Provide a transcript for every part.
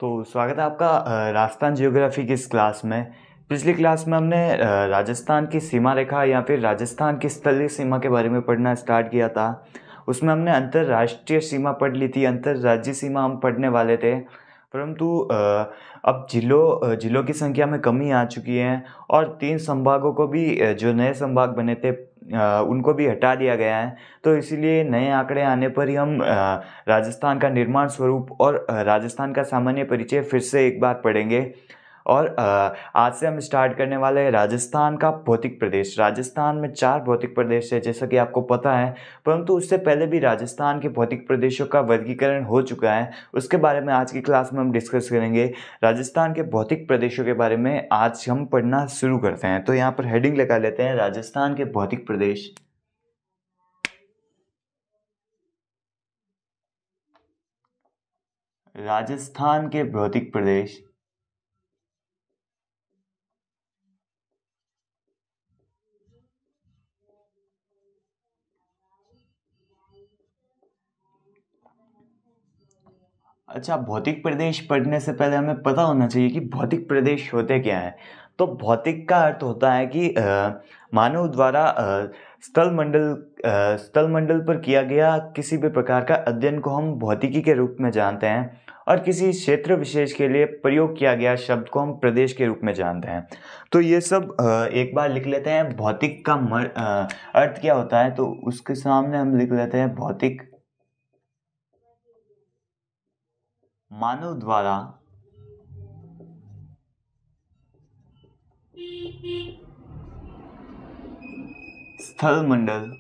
तो स्वागत है आपका राजस्थान ज्योग्राफी की इस क्लास में। पिछली क्लास में हमने राजस्थान की सीमा रेखा या फिर राजस्थान की स्थलीय सीमा के बारे में पढ़ना स्टार्ट किया था। उसमें हमने अंतर्राष्ट्रीय सीमा पढ़ ली थी, अंतर्राज्यीय सीमा हम पढ़ने वाले थे, परंतु अब जिलों की संख्या में कमी आ चुकी है और 3 संभागों को भी जो नए संभाग बने थे उनको भी हटा दिया गया है। तो इसीलिए नए आंकड़े आने पर ही हम राजस्थान का निर्माण स्वरूप और राजस्थान का सामान्य परिचय फिर से एक बार पढ़ेंगे। और आज से हम स्टार्ट करने वाले हैं राजस्थान का भौतिक प्रदेश। राजस्थान में 4 भौतिक प्रदेश है जैसा कि आपको पता है, परंतु उससे पहले भी राजस्थान के भौतिक प्रदेशों का वर्गीकरण हो चुका है। उसके बारे में आज की क्लास में हम डिस्कस करेंगे। राजस्थान के भौतिक प्रदेशों के बारे में आज हम पढ़ना शुरू करते हैं। तो यहाँ पर हेडिंग लगा लेते हैं, राजस्थान के भौतिक प्रदेश। राजस्थान के भौतिक प्रदेश। अच्छा, भौतिक प्रदेश पढ़ने से पहले हमें पता होना चाहिए कि भौतिक प्रदेश होते क्या हैं। तो भौतिक का अर्थ होता है कि मानव द्वारा स्थल मंडल पर किया गया किसी भी प्रकार का अध्ययन को हम भौतिकी के रूप में जानते हैं, और किसी क्षेत्र विशेष के लिए प्रयोग किया गया शब्द को हम प्रदेश के रूप में जानते हैं। तो ये सब एक बार लिख लेते हैं। भौतिक का अर्थ क्या होता है, तो उसके सामने हम लिख लेते हैं भौतिक मानव द्वारा स्थल मंडल।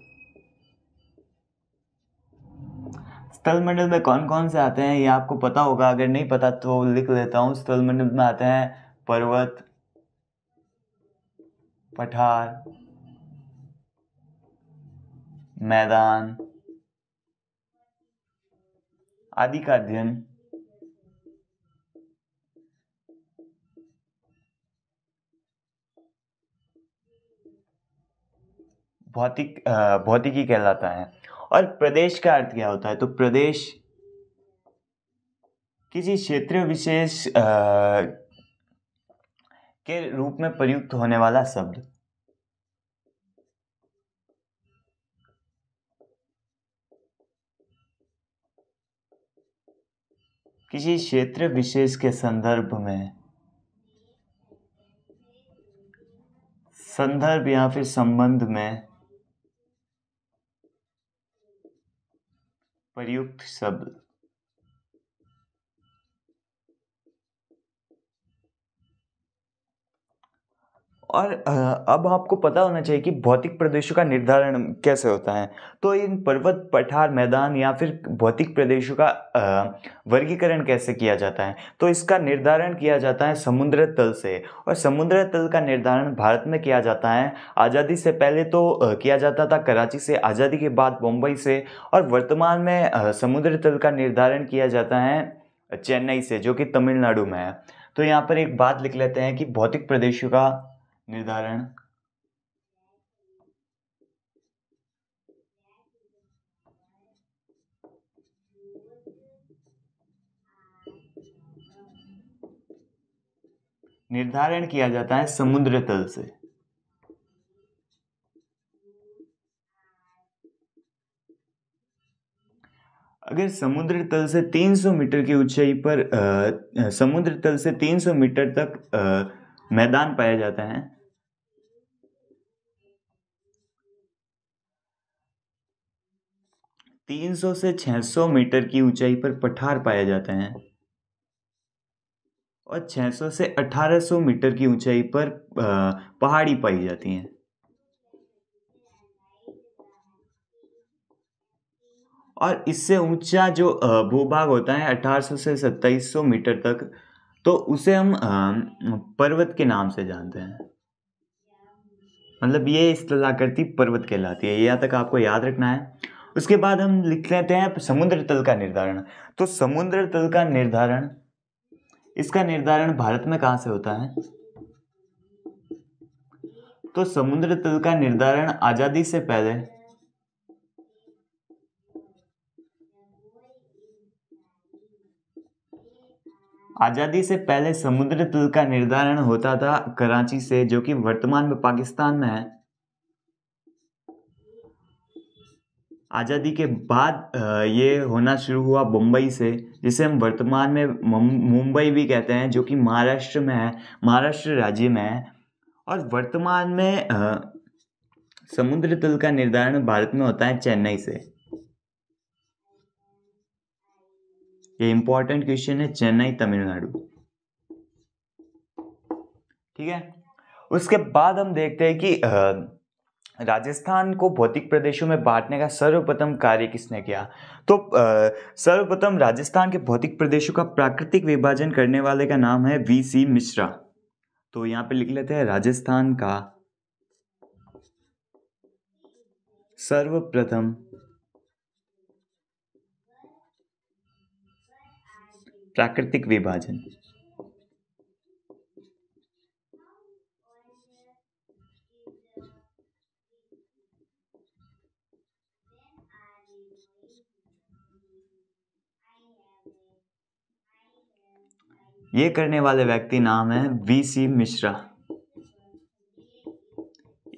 स्थल मंडल में कौन कौन से आते हैं ये आपको पता होगा, अगर नहीं पता तो लिख लेता हूँ। स्थल मंडल में आते हैं पर्वत, पठार, मैदान आदि का अध्ययन भौतिकी कहलाता है। और प्रदेश का अर्थ क्या होता है, तो प्रदेश किसी क्षेत्र विशेष के रूप में प्रयुक्त होने वाला शब्द। किसी क्षेत्र विशेष के संदर्भ या फिर संबंध में प्रयुक्त शब्द। और अब आपको पता होना चाहिए कि भौतिक प्रदेशों का निर्धारण कैसे होता है। तो इन पर्वत, पठार, मैदान या फिर भौतिक प्रदेशों का वर्गीकरण कैसे किया जाता है, तो इसका निर्धारण किया जाता है समुद्र तल से। और समुद्र तल का निर्धारण भारत में किया जाता है आज़ादी से पहले तो किया जाता था कराची से, आज़ादी के बाद मुंबई से, और वर्तमान में समुद्र तल का निर्धारण किया जाता है चेन्नई से, जो कि तमिलनाडु में है। तो यहाँ पर एक बात लिख लेते हैं कि भौतिक प्रदेशों का निर्धारण किया जाता है समुद्र तल से। अगर समुद्र तल से 300 मीटर की ऊंचाई पर समुद्र तल से 300 मीटर तक मैदान पाया जाता है, 300 से 600 मीटर की ऊंचाई पर पठार पाए जाते हैं, और 600 से 1800 मीटर की ऊंचाई पर पहाड़ी पाई जाती हैं। और इससे ऊंचा जो भूभाग होता है 1800 से 2700 मीटर तक, तो उसे हम पर्वत के नाम से जानते हैं। मतलब ये स्थलाकृति पर्वत कहलाती है। यहाँ तक आपको याद रखना है। उसके बाद हम लिख लेते हैं समुद्र तल का निर्धारण। तो समुद्र तल का निर्धारण, इसका निर्धारण भारत में कहाँ से होता है, तो समुद्र तल का निर्धारण आजादी से पहले आज़ादी से पहले समुद्र तल का निर्धारण होता था कराची से, जो कि वर्तमान में पाकिस्तान में है। आज़ादी के बाद ये होना शुरू हुआ बम्बई से, जिसे हम वर्तमान में मुंबई भी कहते हैं, जो कि महाराष्ट्र में है, महाराष्ट्र राज्य में है। और वर्तमान में समुद्र तल का निर्धारण भारत में होता है चेन्नई से। ये इंपॉर्टेंट क्वेश्चन है, चेन्नई तमिलनाडु। ठीक है, उसके बाद हम देखते हैं कि राजस्थान को भौतिक प्रदेशों में बांटने का सर्वप्रथम कार्य किसने किया। तो सर्वप्रथम राजस्थान के भौतिक प्रदेशों का प्राकृतिक विभाजन करने वाले का नाम है वीसी मिश्रा। तो यहां पे लिख लेते हैं, राजस्थान का सर्वप्रथम प्राकृतिक विभाजन। ये करने वाले व्यक्ति नाम है वीसी मिश्रा।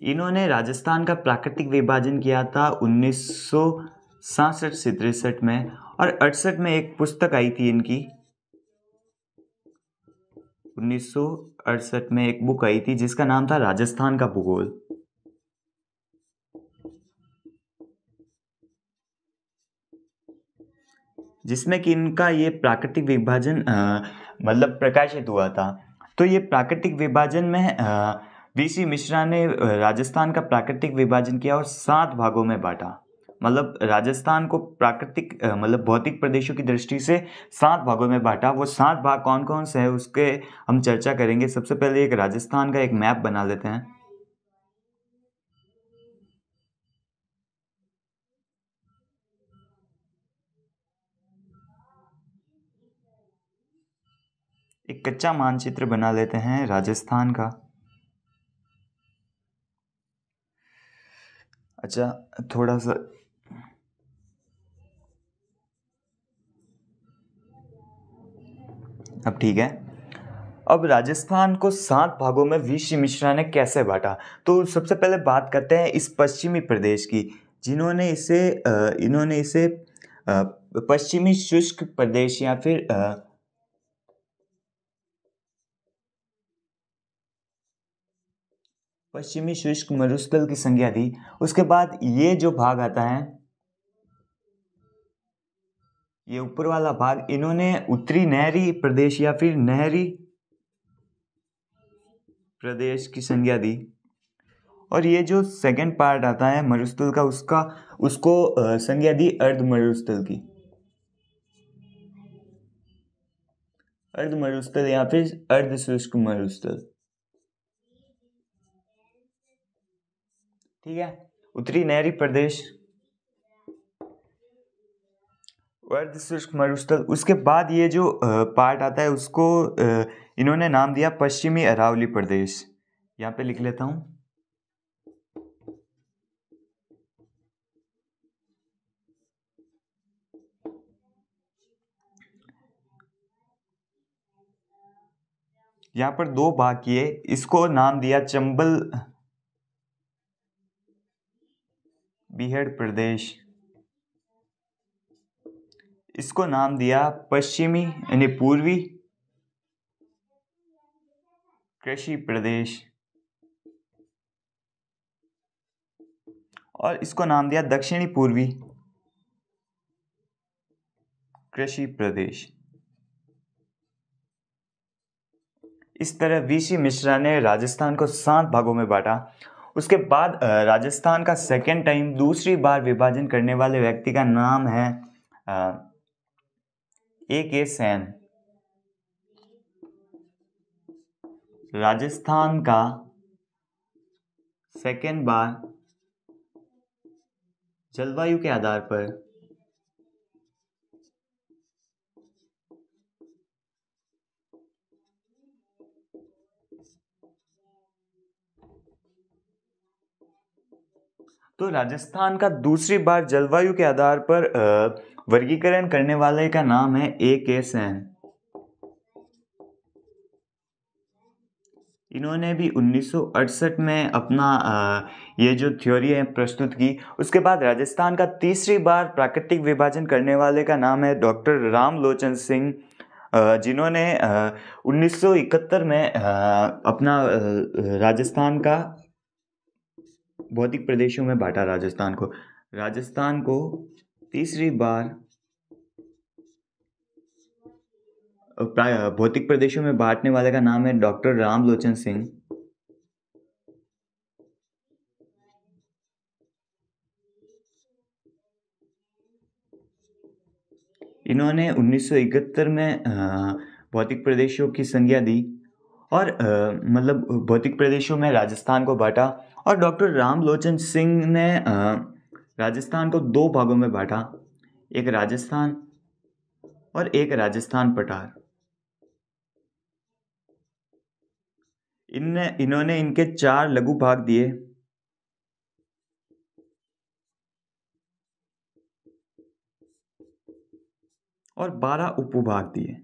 इन्होंने राजस्थान का प्राकृतिक विभाजन किया था 1967 से 63 में, और 68 में एक पुस्तक आई थी इनकी। 1968 में एक बुक आई थी जिसका नाम था राजस्थान का भूगोल। जिसमें कि इनका ये प्राकृतिक विभाजन मतलब प्रकाशित हुआ था। तो ये प्राकृतिक विभाजन में वीसी मिश्रा ने राजस्थान का प्राकृतिक विभाजन किया और 7 भागों में बांटा। मतलब राजस्थान को प्राकृतिक मतलब भौतिक प्रदेशों की दृष्टि से 7 भागों में बांटा। वो 7 भाग कौन कौन से हैं उसके हम चर्चा करेंगे। सबसे पहले एक राजस्थान का एक मैप बना लेते हैं। एक कच्चा मानचित्र बना लेते हैं राजस्थान का। अच्छा, थोड़ा सा अब ठीक है। अब राजस्थान को 7 भागों में वीसी मिश्रा ने कैसे बांटा, तो सबसे पहले बात करते हैं इस पश्चिमी प्रदेश की, जिन्होंने इसे पश्चिमी शुष्क प्रदेश या फिर पश्चिमी शुष्क मरुस्थल की संज्ञा दी। उसके बाद ये जो भाग आता है, ये ऊपर वाला भाग, इन्होंने उत्तरी नहरी प्रदेश या फिर नहरी प्रदेश की संज्ञा दी। और ये जो सेकंड पार्ट आता है मरुस्थल का, उसको संज्ञा दी अर्ध मरुस्थल की, अर्ध मरुस्थल या फिर अर्ध शुष्क मरुस्थल। ठीक है, उत्तरी नहरी प्रदेश, अर्ध शुष्क मरुस्थल। उसके बाद ये जो पार्ट आता है उसको इन्होंने नाम दिया पश्चिमी अरावली प्रदेश। यहाँ पे लिख लेता हूँ। यहाँ पर 2 भाग किए, इसको नाम दिया चंबल बीहड़ प्रदेश, इसको नाम दिया पश्चिमी यानी पूर्वी कृषि प्रदेश, और इसको नाम दिया दक्षिणी पूर्वी कृषि प्रदेश। इस तरह वीसी मिश्रा ने राजस्थान को 7 भागों में बांटा। उसके बाद राजस्थान का सेकेंड टाइम दूसरी बार विभाजन करने वाले व्यक्ति का नाम है A.K. सेन। राजस्थान का सेकेंड बार जलवायु के आधार पर तो राजस्थान का दूसरी बार जलवायु के आधार पर वर्गीकरण करने वाले का नाम है A.K. सेन। इन्होंने भी 1968 में अपना ये जो थ्योरी है प्रस्तुत की। उसके बाद राजस्थान का तीसरी बार प्राकृतिक विभाजन करने वाले का नाम है डॉक्टर रामलोचन सिंह, जिन्होंने 1971 में अपना राजस्थान का भौतिक प्रदेशों में बांटा। राजस्थान को तीसरी बार भौतिक प्रदेशों में बांटने वाले का नाम है डॉक्टर रामलोचन सिंह। इन्होंने 1971 में भौतिक प्रदेशों की संज्ञा दी और मतलब भौतिक प्रदेशों में राजस्थान को बांटा। और डॉक्टर रामलोचन सिंह ने राजस्थान को दो भागों में बांटा, एक राजस्थान और एक राजस्थान पठार। इन्होंने इनके 4 लघु भाग दिए और 12 उपभाग दिए।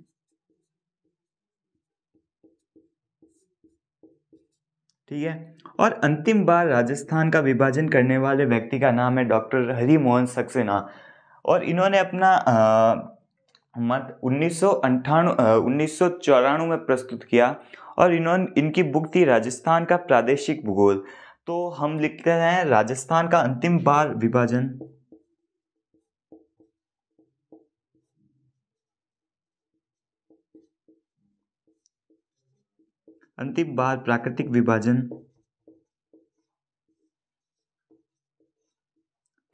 ठीक है। और अंतिम बार राजस्थान का विभाजन करने वाले व्यक्ति का नाम है डॉक्टर हरिमोहन सक्सेना। और इन्होंने अपना मत 1994 में प्रस्तुत किया और इनकी बुक थी राजस्थान का प्रादेशिक भूगोल। तो हम लिखते हैं राजस्थान का अंतिम बार विभाजन, अंतिम बार प्राकृतिक विभाजन।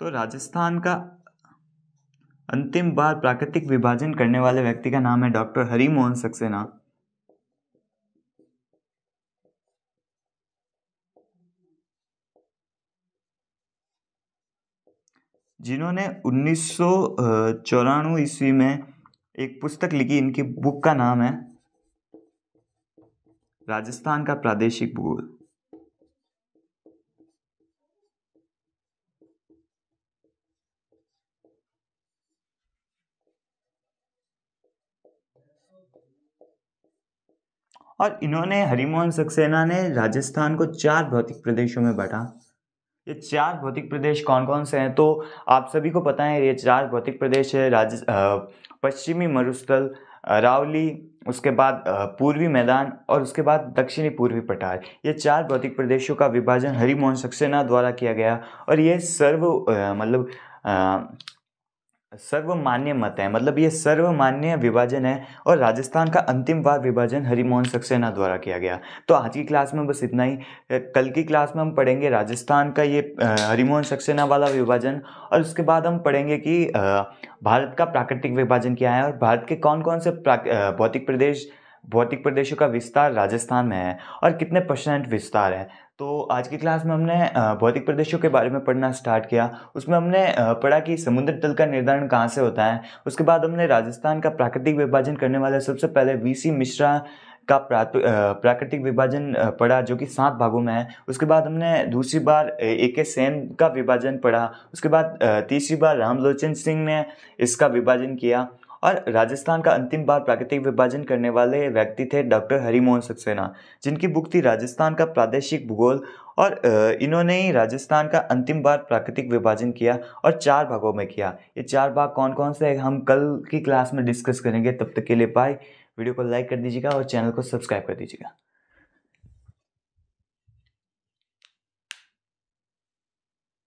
तो राजस्थान का अंतिम बार प्राकृतिक विभाजन करने वाले व्यक्ति का नाम है डॉक्टर हरिमोहन सक्सेना, जिन्होंने 1994 ईस्वी में एक पुस्तक लिखी। इनकी बुक का नाम है राजस्थान का प्रादेशिक भूगोल। और इन्होंने हरिमोहन सक्सेना ने राजस्थान को 4 भौतिक प्रदेशों में बांटा। ये 4 भौतिक प्रदेश कौन कौन से हैं? तो आप सभी को पता है, ये 4 भौतिक प्रदेश है पश्चिमी मरुस्थल, अरावली, उसके बाद पूर्वी मैदान और उसके बाद दक्षिणी पूर्वी पठार। ये 4 भौतिक प्रदेशों का विभाजन हरिमोहन सक्सेना द्वारा किया गया और ये सर्वमान्य मत है, मतलब ये सर्वमान्य विभाजन है और राजस्थान का अंतिम बार विभाजन हरिमोहन सक्सेना द्वारा किया गया। तो आज की क्लास में बस इतना ही। कल की क्लास में हम पढ़ेंगे राजस्थान का ये हरिमोहन सक्सेना वाला विभाजन और उसके बाद हम पढ़ेंगे कि भारत का प्राकृतिक विभाजन क्या है और भारत के कौन कौन से भौतिक प्रदेशों का विस्तार राजस्थान में है और कितने % विस्तार है। तो आज की क्लास में हमने भौतिक प्रदेशों के बारे में पढ़ना स्टार्ट किया। उसमें हमने पढ़ा कि समुद्र तल का निर्धारण कहाँ से होता है। उसके बाद हमने राजस्थान का प्राकृतिक विभाजन करने वाले सबसे पहले वीसी मिश्रा का प्राकृतिक विभाजन पढ़ा, जो कि 7 भागों में है। उसके बाद हमने दूसरी बार AK सेन का विभाजन पढ़ा। उसके बाद तीसरी बार रामलोचन सिंह ने इसका विभाजन किया और राजस्थान का अंतिम बार प्राकृतिक विभाजन करने वाले व्यक्ति थे डॉक्टर हरिमोहन सक्सेना, जिनकी बुक थी राजस्थान का प्रादेशिक भूगोल। और इन्होंने ही राजस्थान का अंतिम बार प्राकृतिक विभाजन किया और 4 भागों में किया। ये 4 भाग कौन कौन से हम कल की क्लास में डिस्कस करेंगे। तब तक के लिए बाय। वीडियो को लाइक कर दीजिएगा और चैनल को सब्सक्राइब कर दीजिएगा।